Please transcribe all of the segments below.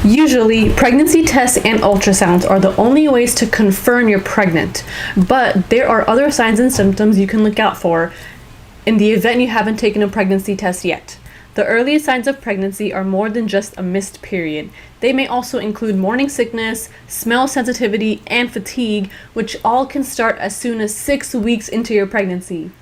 Usually, pregnancy tests and ultrasounds are the only ways to confirm you're pregnant, but there are other signs and symptoms you can look out for in the event you haven't taken a pregnancy test yet. The earliest signs of pregnancy are more than just a missed period. They may also include morning sickness, smell sensitivity, and fatigue, which all can start as soon as 6 weeks into your pregnancy.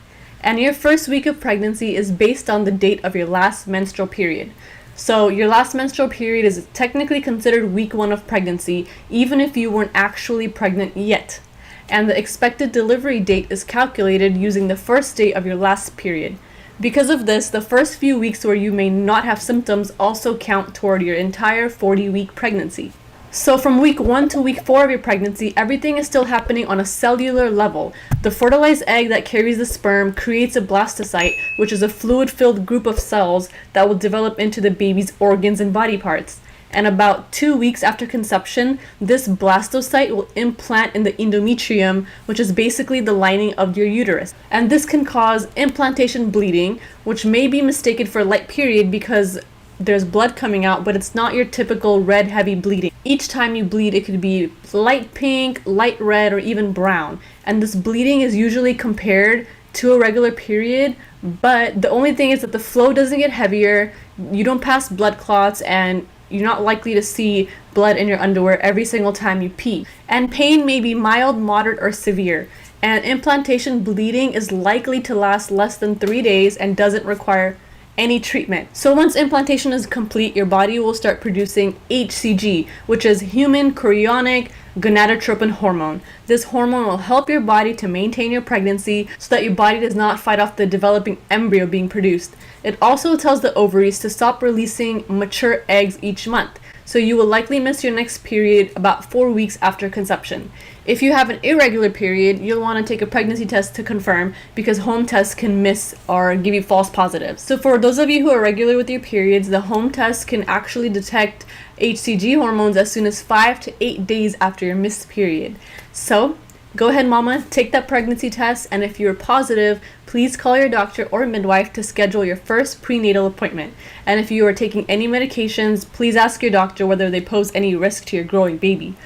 And your first week of pregnancy is based on the date of your last menstrual period. So your last menstrual period is technically considered week 1 of pregnancy, even if you weren't actually pregnant yet. And the expected delivery date is calculated using the first date of your last period. Because of this, the first few weeks where you may not have symptoms also count toward your entire 40-week pregnancy. So from week 1 to week 4 of your pregnancy, everything is still happening on a cellular level. The fertilized egg that carries the sperm creates a blastocyte, which is a fluid-filled group of cells that will develop into the baby's organs and body parts. And about 2 weeks after conception, this blastocyte will implant in the endometrium, which is basically the lining of your uterus. And this can cause implantation bleeding, which may be mistaken for light period because there's blood coming out, but it's not your typical red heavy bleeding. Each time you bleed, it could be light pink, light red, or even brown. And this bleeding is usually compared to a regular period, but the only thing is that the flow doesn't get heavier, you don't pass blood clots, and you're not likely to see blood in your underwear every single time you pee. And pain may be mild, moderate, or severe. And implantation bleeding is likely to last less than 3 days and doesn't require any treatment. So once implantation is complete, your body will start producing HCG, which is human chorionic gonadotropin hormone. This hormone will help your body to maintain your pregnancy so that your body does not fight off the developing embryo being produced. It also tells the ovaries to stop releasing mature eggs each month. So you will likely miss your next period about 4 weeks after conception. If you have an irregular period, you'll want to take a pregnancy test to confirm, because home tests can miss or give you false positives. So for those of you who are regular with your periods, the home test can actually detect HCG hormones as soon as 5 to 8 days after your missed period. So go ahead, mama, take that pregnancy test, and if you're positive, please call your doctor or midwife to schedule your first prenatal appointment. And if you are taking any medications, please ask your doctor whether they pose any risk to your growing baby.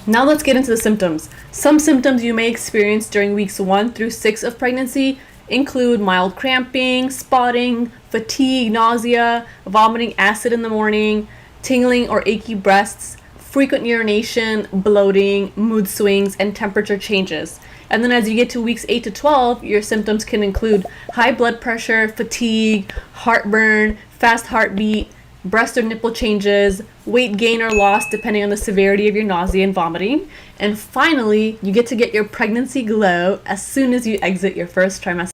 Now let's get into the symptoms. Some symptoms you may experience during weeks 1 through 6 of pregnancy include mild cramping, spotting, fatigue, nausea, vomiting acid in the morning, tingling or achy breasts, frequent urination, bloating, mood swings, and temperature changes. And then as you get to weeks 8 to 12, your symptoms can include high blood pressure, fatigue, heartburn, fast heartbeat, breast or nipple changes, weight gain or loss depending on the severity of your nausea and vomiting. And finally, you get to get your pregnancy glow as soon as you exit your first trimester.